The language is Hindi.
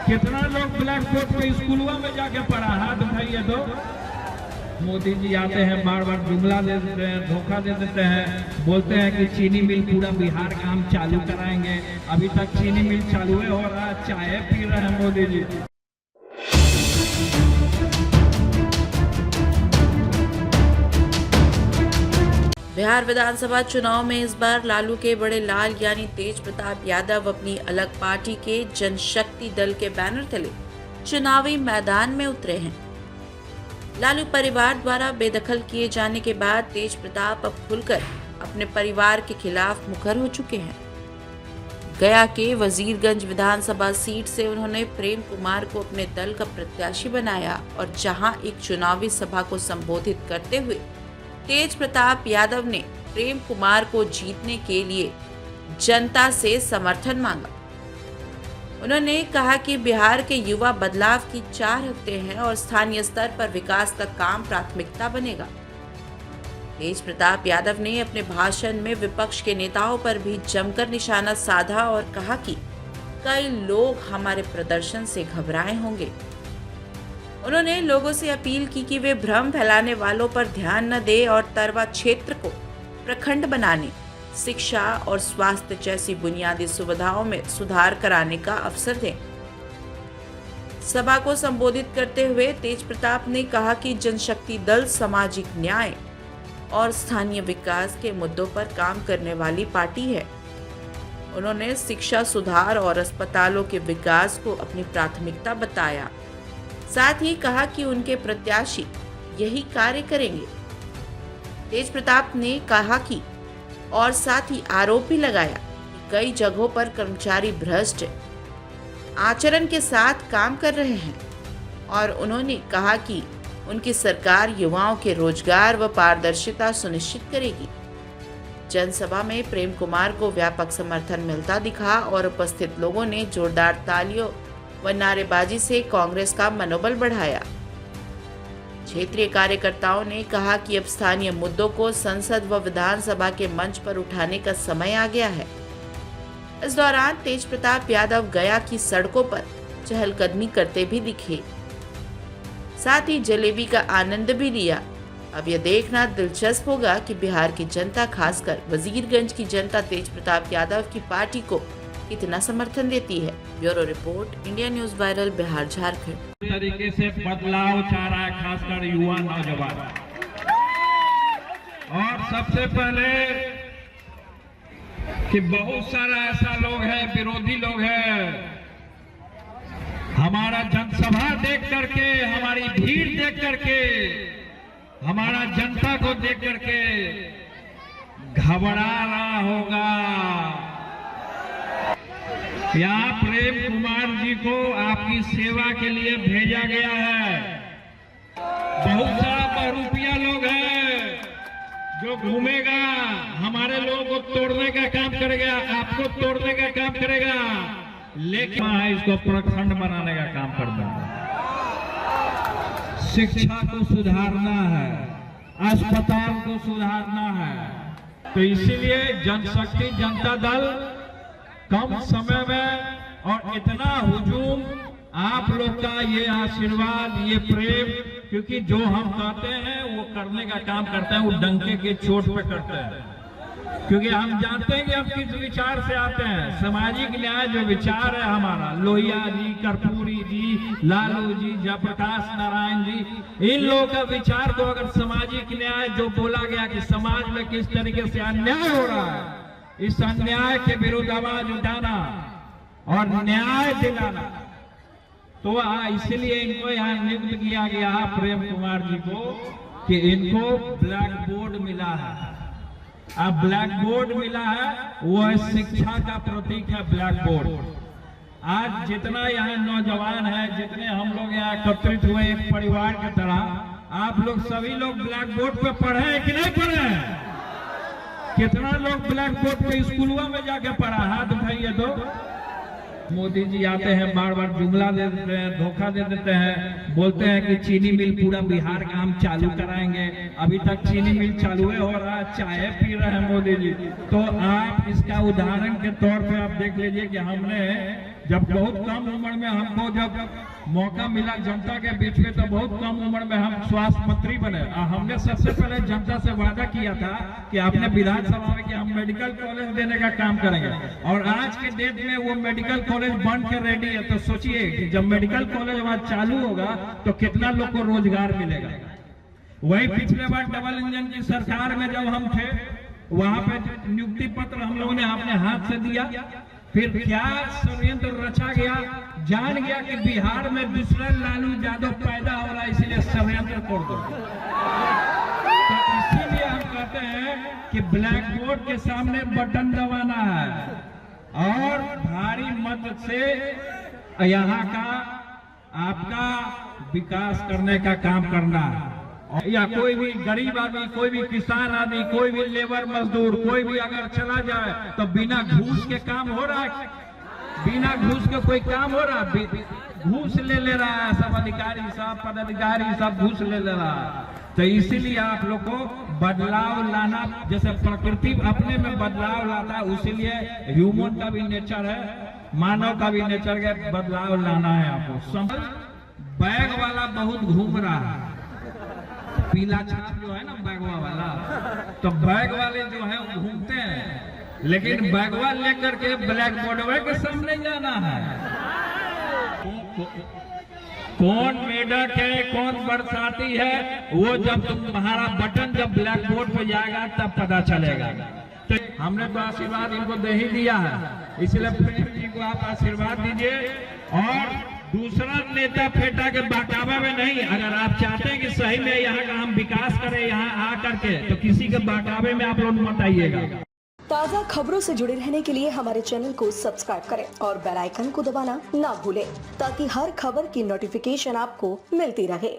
कितना लोग ब्लैक बोर्ड पे स्कूलों में जाके पढ़ा, हाथ उठाइए तो। मोदी जी आते हैं, बार बार जुमला दे देते हैं, धोखा दे देते हैं, बोलते हैं कि चीनी मिल पूरा बिहार का हम चालू कराएंगे। अभी तक चीनी मिल चालू हो रहा है, चाय पी रहे हैं मोदी जी। बिहार विधानसभा चुनाव में इस बार लालू के बड़े लाल यानी तेज प्रताप यादव अपनी अलग पार्टी के जनशक्ति दल के बैनर तले चुनावी मैदान में उतरे हैं। लालू परिवार द्वारा बेदखल किए जाने के बाद तेज प्रताप अब खुलकर अपने परिवार के खिलाफ मुखर हो चुके हैं। गया के वजीरगंज विधानसभा सीट से उन्होंने प्रेम कुमार को अपने दल का प्रत्याशी बनाया और जहां एक चुनावी सभा को संबोधित करते हुए तेज प्रताप यादव ने प्रेम कुमार को जीतने के लिए जनता से समर्थन मांगा। उन्होंने कहा कि बिहार के युवा बदलाव की चाह रखते हैं और स्थानीय स्तर पर विकास का काम प्राथमिकता बनेगा। तेज प्रताप यादव ने अपने भाषण में विपक्ष के नेताओं पर भी जमकर निशाना साधा और कहा कि कई लोग हमारे प्रदर्शन से घबराए होंगे। उन्होंने लोगों से अपील की कि वे भ्रम फैलाने वालों पर ध्यान न दें और तरवा क्षेत्र को प्रखंड बनाने, शिक्षा और स्वास्थ्य जैसी बुनियादी सुविधाओं में सुधार कराने का अवसर दें। सभा को संबोधित करते हुए तेज प्रताप ने कहा कि जनशक्ति दल सामाजिक न्याय और स्थानीय विकास के मुद्दों पर काम करने वाली पार्टी है। उन्होंने शिक्षा सुधार और अस्पतालों के विकास को अपनी प्राथमिकता बताया। साथ ही कहा कि उनके प्रत्याशी यही कार्य करेंगे। तेज प्रताप ने कहा कि और साथ ही आरोप भी लगाया कि कई जगहों पर कर्मचारी भ्रष्ट आचरण के साथ काम कर रहे हैं और उन्होंने कहा कि उनकी सरकार युवाओं के रोजगार व पारदर्शिता सुनिश्चित करेगी। जनसभा में प्रेम कुमार को व्यापक समर्थन मिलता दिखा और उपस्थित लोगों ने जोरदार तालियों व नारेबाजी से कांग्रेस का मनोबल बढ़ाया। क्षेत्रीय कार्यकर्ताओं ने कहा कि अब स्थानीय मुद्दों को संसद व विधानसभा के मंच पर उठाने का समय आ गया है। इस दौरान तेज प्रताप यादव गया की सड़कों पर चहलकदमी करते भी दिखे, साथ ही जलेबी का आनंद भी लिया। अब यह देखना दिलचस्प होगा कि बिहार की जनता, खासकर वजीरगंज की जनता तेज प्रताप यादव की पार्टी को कितना समर्थन देती है। Bureau report, India news viral, Bihar Jharkhand. तरीके से बदलाव चाह रहा है खासकर युवा नौजवान। और सबसे पहले कि बहुत सारा ऐसा लोग है, विरोधी लोग हैं, हमारा जनसभा देख करके, हमारी भीड़ देख करके, हमारा जनता को देख करके घबरा रहा होगा। यहाँ प्रेम कुमार जी को आपकी सेवा के लिए भेजा गया है। बहुत सारा बहरूपिया लोग हैं जो घूमेगा, हमारे लोगों को तोड़ने का काम करेगा, आपको तोड़ने का काम करेगा, लेकिन इसको प्रखंड बनाने का काम करता है। शिक्षा को सुधारना है, अस्पताल को सुधारना है। तो इसीलिए जनशक्ति जनता दल कम समय में और इतना हुजूम, आप लोग का ये आशीर्वाद, ये प्रेम, क्योंकि जो हम कहते हैं वो करने का काम करते हैं, वो डंके के चोट पे करते हैं। क्योंकि हम जानते हैं कि हम किस विचार से आते हैं। सामाजिक न्याय जो विचार है हमारा, लोहिया जी, कर्पूरी जी, लालू जी, जयप्रकाश नारायण जी, इन लोगों का विचार को अगर सामाजिक न्याय जो बोला गया कि समाज में किस तरीके से अन्याय हो रहा है, इस अन्याय के विरुद्ध आवाज उठाना और न्याय दिलाना, तो इसलिए इनको यहाँ नियुक्त किया गया प्रेम कुमार जी को कि इनको ब्लैक बोर्ड मिला है। अब ब्लैक बोर्ड मिला है, वो शिक्षा का प्रतीक है ब्लैक बोर्ड। आज जितना यहाँ नौजवान है, जितने हम लोग यहाँ एकत्रित हुए एक परिवार की तरह, आप लोग सभी लोग ब्लैक बोर्ड पे पढ़े हैं कि नहीं पढ़े हैं? कितना लोग ब्लैक बोर्ड पे स्कूलों में जाके पढ़ा, हाथ उठाइए तो। मोदी जी आते हैं, बार बार जुमला दे देते हैं, धोखा दे देते हैं, बोलते हैं कि चीनी मिल पूरा बिहार का हम चालू कराएंगे। अभी तक चीनी मिल चालू हो रहा है, चाय पी रहे हैं मोदी जी। तो आप इसका उदाहरण के तौर पे आप देख लीजिए कि हमने जब बहुत कम उम्र में हमको जब मौका मिला जनता के बीच में, तो बहुत कम उम्र में हम स्वास्थ्य मंत्री बने। हमने सबसे पहले जनता से वादा किया था कि आपने विधानसभा में कि हम मेडिकल कॉलेज देने का काम करेंगे, और आज के डेट में वो मेडिकल कॉलेज बन के रेडी है। तो सोचिए कि जब मेडिकल कॉलेज वहां चालू होगा तो कितना लोग को रोजगार मिलेगा। वही पिछले बार डबल इंजन की सरकार में जब हम थे, वहां पे नियुक्ति पत्र हम लोगों ने अपने हाथ से दिया, फिर क्या षड्यंत्र रचा गया, जान गया कि बिहार में दूसरा लालू यादव पैदा हो रहा है, इसलिए षड्यंत्र तोड़ दो। तो इसीलिए हम कहते हैं कि ब्लैक बोर्ड के सामने बटन दबाना है और भारी मत से यहाँ का आपका विकास करने का काम करना है। या कोई भी गरीब आदमी, कोई भी किसान आदमी, कोई भी लेबर मजदूर, कोई भी अगर चला जाए तो बिना घूस के काम हो रहा है, बिना घूस के कोई काम हो रहा है, घूस ले रहा है सब अधिकारी, सब पदाधिकारी सब घूस ले रहा है। तो इसीलिए आप लोग को बदलाव लाना, जैसे प्रकृति अपने में बदलाव लाता है, उसीलिए ह्यूमन का भी नेचर है, मानव का भी नेचर है, बदलाव लाना है आपको। बैग वाला बहुत घूम रहा है, पीला छाप जो है ना बैगवा वाला, तो बैग वाले जो है घूमते हैं, लेकिन बैगवा लेकर के ब्लैक बोर्ड के सामने जाना है। कौन मेढक है, कौन बरसाती है, वो जब तुम्हारा बटन जब ब्लैक बोर्ड पे जाएगा तब पता चलेगा। तो हमने तो आशीर्वाद इनको दे ही दिया है, इसलिए प्रेम जी को आप आशीर्वाद दीजिए। और दूसरा नेता फेटा के बहकावे में नहीं, अगर आप चाहते हैं कि सही में यहाँ का हम विकास करें यहाँ आकर के, तो किसी के बहकावे में आप लोग मत आइएगा। ताज़ा खबरों से जुड़े रहने के लिए हमारे चैनल को सब्सक्राइब करें और बेल आइकन को दबाना ना भूलें, ताकि हर खबर की नोटिफिकेशन आपको मिलती रहे।